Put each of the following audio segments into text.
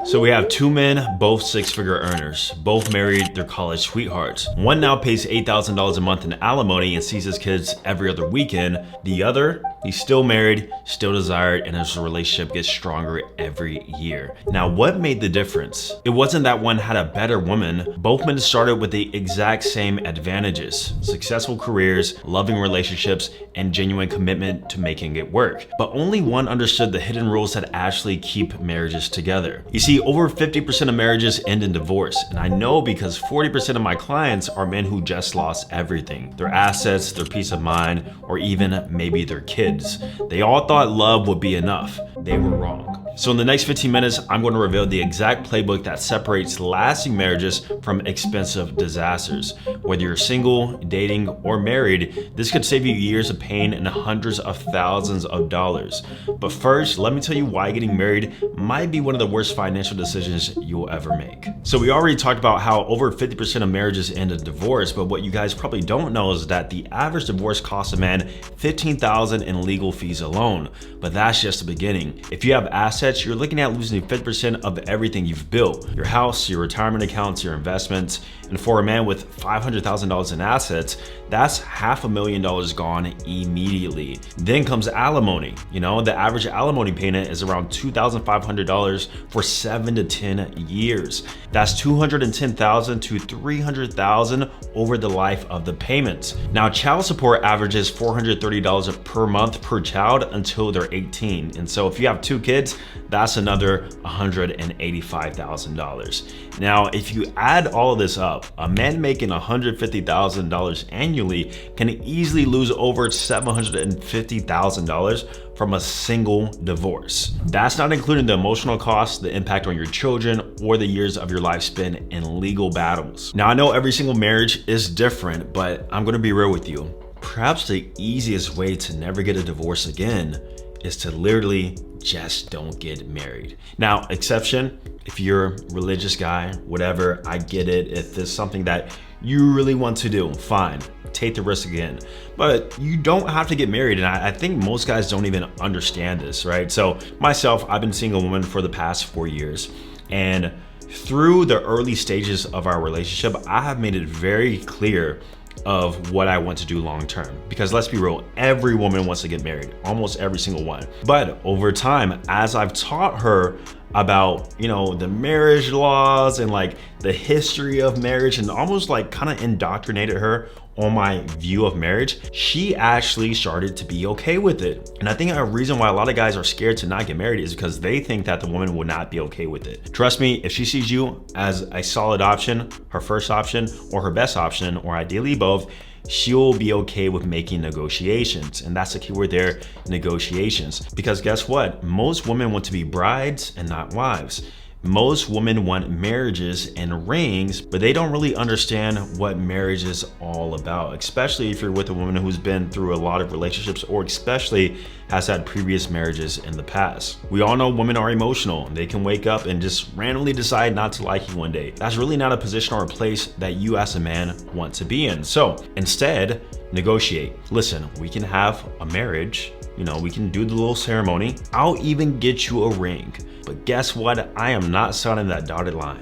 So we have two men, both six-figure earners, both married their college sweethearts. One now pays $8,000 a month in alimony and sees his kids every other weekend. The other, he's still married, still desired, and his relationship gets stronger every year. Now, what made the difference? It wasn't that one had a better woman. Both men started with the exact same advantages: successful careers, loving relationships, and genuine commitment to making it work. But only one understood the hidden rules that actually keep marriages together. You see, over 50% of marriages end in divorce, and I know because 40% of my clients are men who just lost everything: their assets, their peace of mind, or even maybe their kids. They all thought love would be enough. They were wrong. So in the next 15 minutes, I'm going to reveal the exact playbook that separates lasting marriages from expensive disasters. Whether you're single, dating, or married, this could save you years of pain and hundreds of thousands of dollars. But first, let me tell you why getting married might be one of the worst financial decisions you'll ever make. So we already talked about how over 50% of marriages end in divorce, but what you guys probably don't know is that the average divorce costs a man $15,000 in legal fees alone. But that's just the beginning. If you have assets, you're looking at losing 50% of everything you've built: your house, your retirement accounts, your investments. And for a man with $500,000 in assets, that's $500,000 gone immediately. Then comes alimony. The average alimony payment is around $2,500 for 7 to 10 years. That's $210,000 to $300,000 over the life of the payments. Now, child support averages $430 per month per child until they're 18. And so if you have two kids, that's another $185,000. Now, if you add all of this up, a man making $150,000 annually can easily lose over $750,000 from a single divorce. That's not including the emotional costs, the impact on your children, or the years of your life spent in legal battles. Now, I know every single marriage is different, but I'm gonna be real with you. Perhaps the easiest way to never get a divorce again is to literally just don't get married. Now, exception, if you're a religious guy, whatever, I get it. If it's something that you really want to do, fine, take the risk again. But you don't have to get married, and I think most guys don't even understand this, right? So myself, I've been seeing a woman for the past 4 years, and through the early stages of our relationship, I have made it very clear of what I want to do long term. Because let's be real, every woman wants to get married, almost every single one. But over time, as I've taught her about, the marriage laws and like the history of marriage, and almost like kind of indoctrinated her on my view of marriage, she actually started to be okay with it. And I think a reason why a lot of guys are scared to not get married is because they think that the woman will not be okay with it. Trust me, if she sees you as a solid option, her first option, or her best option, or ideally both, she'll be okay with making negotiations. And that's the key word there, negotiations. Because guess what? Most women want to be brides and not wives. Most women want marriages and rings, but they don't really understand what marriage is all about, especially if you're with a woman who's been through a lot of relationships, or especially has had previous marriages in the past. We all know women are emotional. They can wake up and just randomly decide not to like you one day. That's really not a position or a place that you as a man want to be in. So instead, negotiate. Listen, we can have a marriage, we can do the little ceremony. I'll even get you a ring. But guess what? I am not signing that dotted line.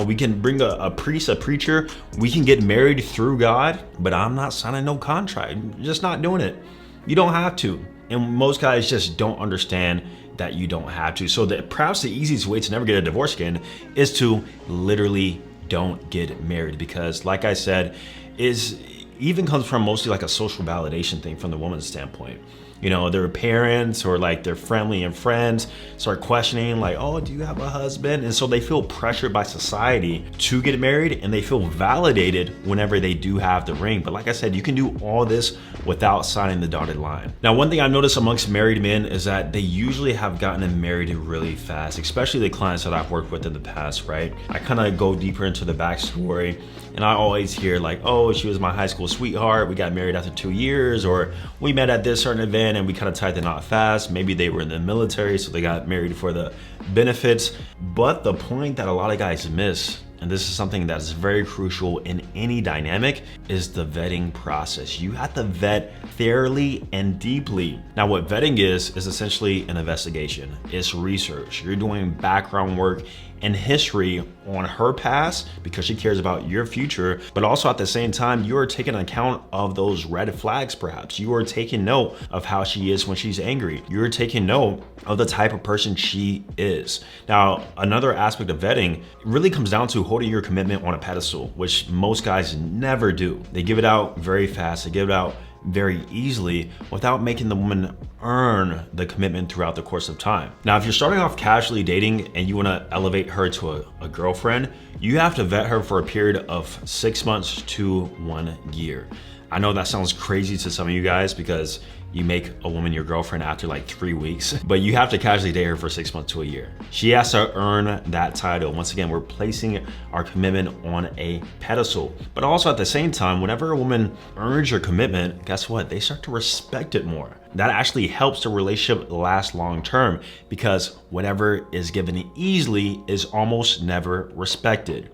We can bring a priest, a preacher. We can get married through God, but I'm not signing no contract. I'm just not doing it. You don't have to. And most guys just don't understand that you don't have to. So perhaps the easiest way to never get a divorce again is to literally don't get married. Because like I said, even comes from mostly like a social validation thing from the woman's standpoint. Their parents or like their family and friends start questioning like, oh, do you have a husband? And so they feel pressured by society to get married, and they feel validated whenever they do have the ring. But like I said, you can do all this without signing the dotted line. Now, one thing I've noticed amongst married men is that they usually have gotten married really fast, especially the clients that I've worked with in the past, right? I kind of go deeper into the backstory, and I always hear like, oh, she was my high school sweetheart. We got married after 2 years, or we met at this certain event and we kind of tied the knot fast. Maybe they were in the military, so they got married for the benefits. But the point that a lot of guys miss, and this is something that is very crucial in any dynamic, is the vetting process. You have to vet thoroughly and deeply. Now, what vetting is essentially an investigation. It's research. You're doing background work and history on her past because she cares about your future, but also at the same time, you are taking account of those red flags perhaps. You are taking note of how she is when she's angry. You're taking note of the type of person she is. Now, another aspect of vetting really comes down to holding your commitment on a pedestal, which most guys never do. They give it out very fast, they give it out very easily without making the woman earn the commitment throughout the course of time. Now, if you're starting off casually dating and you want to elevate her to a girlfriend, you have to vet her for a period of 6 months to 1 year. I know that sounds crazy to some of you guys because you make a woman your girlfriend after like 3 weeks, but you have to casually date her for 6 months to a year. She has to earn that title. Once again, we're placing our commitment on a pedestal. But also at the same time, whenever a woman earns your commitment, guess what? They start to respect it more. That actually helps the relationship last long term because whatever is given easily is almost never respected.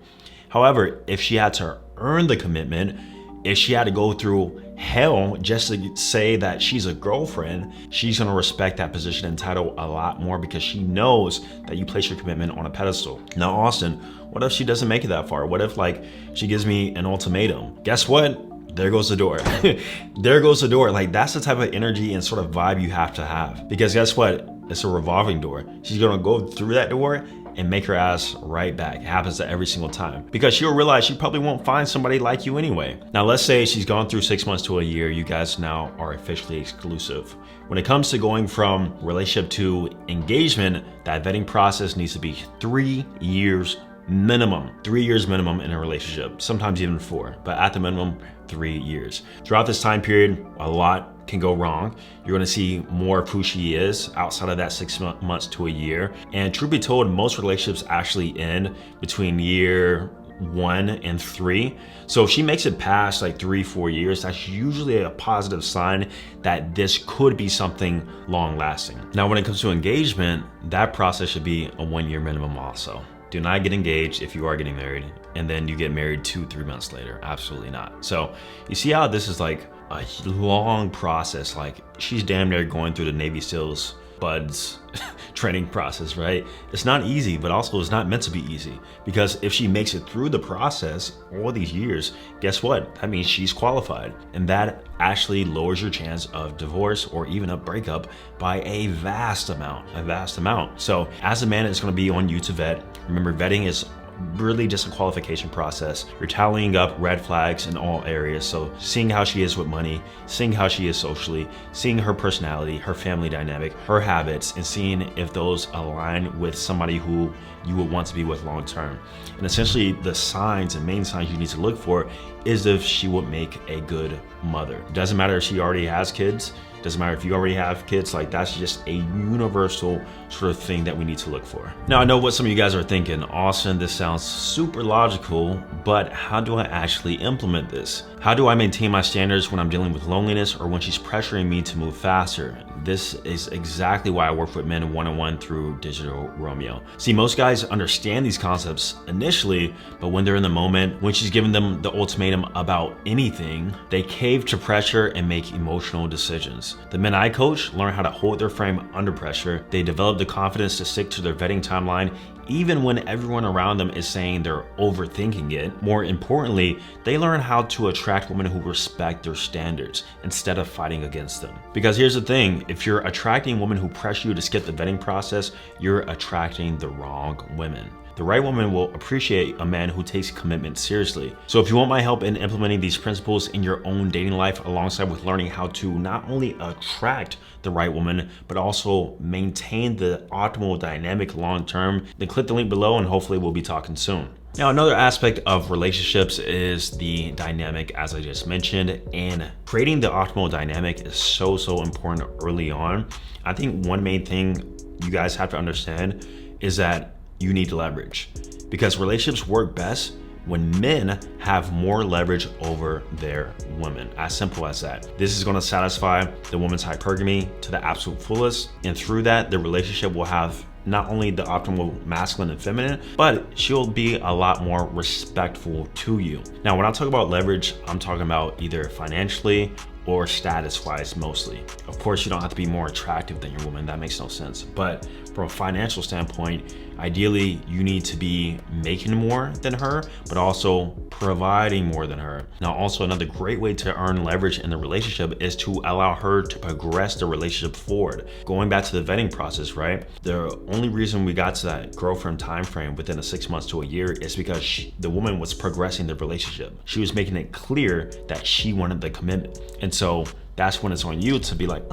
However, if she had to earn the commitment, if she had to go through hell just to say that she's a girlfriend, she's gonna respect that position and title a lot more because she knows that you place your commitment on a pedestal. Now, Austin, what if she doesn't make it that far? What if like she gives me an ultimatum? Guess what? There goes the door. There goes the door. Like that's the type of energy and sort of vibe you have to have because guess what? It's a revolving door. She's gonna go through that door and make her ass right back. It happens to every single time because she'll realize she probably won't find somebody like you anyway. Now, let's say she's gone through 6 months to a year. You guys now are officially exclusive. When it comes to going from relationship to engagement, that vetting process needs to be 3 years minimum. 3 years minimum in a relationship, sometimes even 4, but at the minimum, 3 years. Throughout this time period, a lot can go wrong. You're gonna see more of who she is outside of that 6 months to a year. And truth be told, most relationships actually end between year 1 and 3. So if she makes it past like 3-4 years, that's usually a positive sign that this could be something long lasting. Now, when it comes to engagement, that process should be a 1 year minimum also. Do not get engaged if you are getting married and then you get married 2-3 months later. Absolutely not. So you see how this is like a long process. Like she's damn near going through the Navy SEALs buds training process, right? It's not easy, but also it's not meant to be easy because if she makes it through the process all these years, guess what? That means she's qualified, and that actually lowers your chance of divorce or even a breakup by a vast amount. So as a man, it's going to be on you to vet. Remember, vetting is really just a qualification process. You're tallying up red flags in all areas. So seeing how she is with money, seeing how she is socially, seeing her personality, her family dynamic, her habits, and seeing if those align with somebody who you would want to be with long term. And essentially the signs and main signs you need to look for is if she would make a good mother. Doesn't matter if she already has kids, doesn't matter if you already have kids, like that's just a universal sort of thing that we need to look for. Now, I know what some of you guys are thinking, Austin, this sounds super logical, but how do I actually implement this? How do I maintain my standards when I'm dealing with loneliness or when she's pressuring me to move faster? This is exactly why I work with men one-on-one through Digital Romeo. See, most guys understand these concepts initially, but when they're in the moment, when she's giving them the ultimatum about anything, they cave to pressure and make emotional decisions. The men I coach learn how to hold their frame under pressure. They develop the confidence to stick to their vetting timeline even when everyone around them is saying they're overthinking it. More importantly, they learn how to attract women who respect their standards instead of fighting against them. Because here's the thing, if you're attracting women who pressure you to skip the vetting process, you're attracting the wrong women. The right woman will appreciate a man who takes commitment seriously. So if you want my help in implementing these principles in your own dating life, alongside with learning how to not only attract the right woman, but also maintain the optimal dynamic long term, then click the link below and hopefully we'll be talking soon. Now, another aspect of relationships is the dynamic, as I just mentioned, and creating the optimal dynamic is so important early on. I think one main thing you guys have to understand is that you need leverage, because relationships work best when men have more leverage over their women. As simple as that. This is going to satisfy the woman's hypergamy to the absolute fullest, and through that, the relationship will have not only the optimal masculine and feminine, but she'll be a lot more respectful to you. Now, when I talk about leverage, I'm talking about either financially or status-wise mostly. Of course, you don't have to be more attractive than your woman, that makes no sense. But from a financial standpoint, ideally you need to be making more than her, but also providing more than her. Now, also another great way to earn leverage in the relationship is to allow her to progress the relationship forward. Going back to the vetting process, right? The only reason we got to that girlfriend time frame within a 6 months to a year is because the woman was progressing the relationship. She was making it clear that she wanted the commitment. And so that's when it's on you to be like,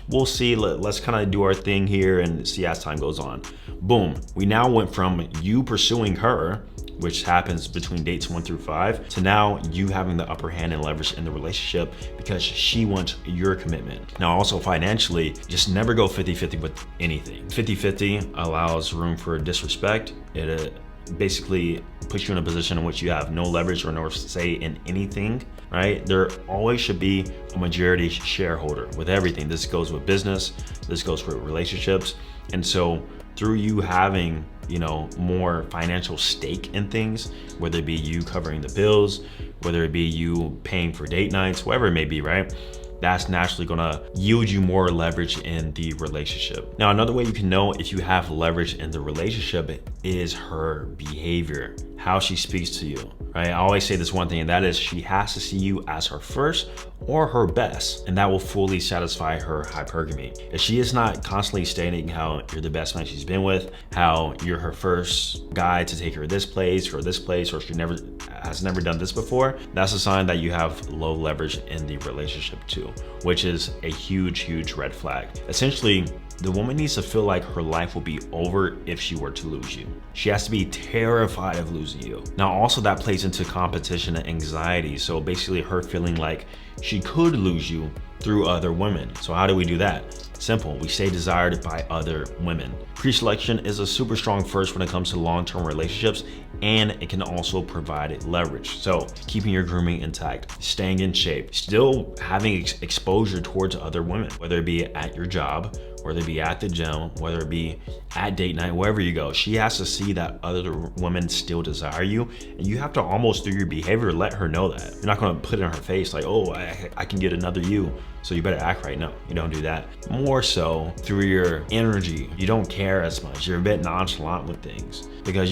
we'll see, let's kind of do our thing here and see as time goes on. Boom, we now went from you pursuing her, which happens between dates 1 through 5, to now you having the upper hand and leverage in the relationship because she wants your commitment. Now, also financially, just never go 50-50 with anything. 50-50 allows room for disrespect. It basically puts you in a position in which you have no leverage or no say in anything, right? There always should be a majority shareholder with everything. This goes with business, this goes with relationships. And so through you having, more financial stake in things, whether it be you covering the bills, whether it be you paying for date nights, whatever it may be, right? That's naturally gonna yield you more leverage in the relationship. Now, another way you can know if you have leverage in the relationship is her behavior, how she speaks to you, right? I always say this one thing, and that is she has to see you as her first or her best, and that will fully satisfy her hypergamy. If she is not constantly stating how you're the best man she's been with, how you're her first guy to take her to this place, or she has never done this before, that's a sign that you have low leverage in the relationship too, which is a huge red flag. Essentially, the woman needs to feel like her life will be over if she were to lose you. She has to be terrified of losing you. Now, also that plays into competition and anxiety. So basically her feeling like she could lose you through other women. So how do we do that? Simple, we stay desired by other women. Pre-selection is a super strong first when it comes to long-term relationships, and it can also provide leverage. So keeping your grooming intact, staying in shape, still having exposure towards other women, whether it be at your job, whether it be at the gym, whether it be at date night, wherever you go. She has to see that other women still desire you, and you have to almost through your behavior let her know that. You're not gonna put it in her face like, oh, I can get another you, so you better act right. No, you don't do that. More so through your energy. You don't care as much. You're a bit nonchalant with things because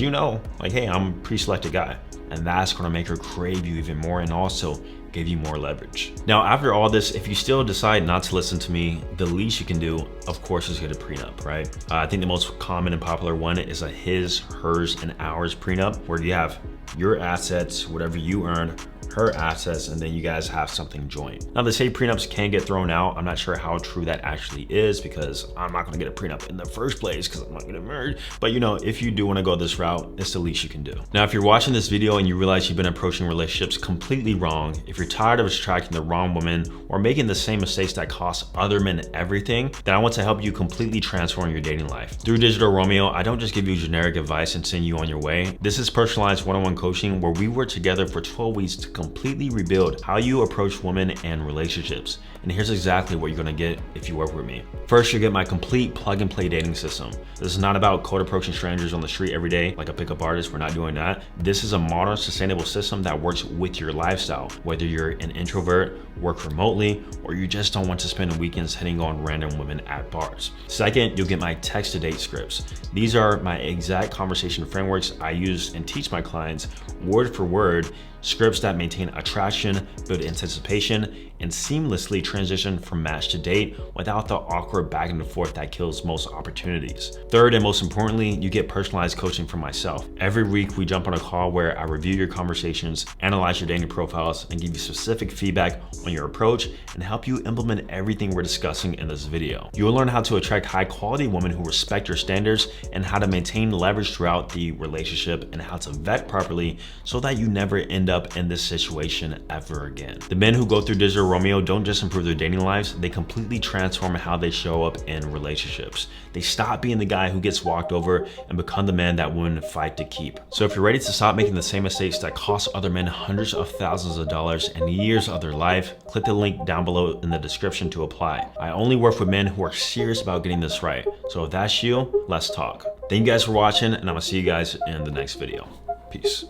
like, hey, I'm a pre-selected guy, and that's gonna make her crave you even more and also give you more leverage. Now, after all this, if you still decide not to listen to me, the least you can do, of course, is get a prenup, right? I think the most common and popular one is a his, hers, and ours prenup, where you have your assets, whatever you earn, her assets, and then you guys have something joint. Now, they say prenups can get thrown out. I'm not sure how true that actually is because I'm not gonna get a prenup in the first place because I'm not gonna marry. But if you do wanna go this route, it's the least you can do. Now, if you're watching this video and you realize you've been approaching relationships completely wrong, if you're tired of attracting the wrong woman or making the same mistakes that cost other men everything, then I want to help you completely transform your dating life. Through Digital Romeo, I don't just give you generic advice and send you on your way. This is personalized one-on-one coaching where we work together for 12 weeks to completely rebuild how you approach women and relationships. And here's exactly what you're gonna get if you work with me. First, you get my complete plug-and-play dating system. This is not about cold approaching strangers on the street every day like a pickup artist. We're not doing that. This is a modern, sustainable system that works with your lifestyle, whether you're an introvert, work remotely, or you just don't want to spend weekends hitting on random women at bars. Second, you'll get my text-to-date scripts. These are my exact conversation frameworks I use and teach my clients word for word, scripts that maintain attraction, build anticipation, and seamlessly transition from match to date without the awkward back and forth that kills most opportunities. Third, and most importantly, you get personalized coaching from myself. Every week, we jump on a call where I review your conversations, analyze your dating profiles, and give you specific feedback on your approach and help you implement everything we're discussing in this video. You will learn how to attract high-quality women who respect your standards and how to maintain leverage throughout the relationship and how to vet properly so that you never end up in this situation ever again. The men who go through Digital Romeo don't just improve their dating lives, they completely transform how they show up in relationships. They stop being the guy who gets walked over and become the man that women fight to keep. So if you're ready to stop making the same mistakes that cost other men hundreds of thousands of dollars and years of their life, click the link down below in the description to apply. I only work with men who are serious about getting this right. So if that's you, let's talk. Thank you guys for watching, and I'm gonna see you guys in the next video. Peace.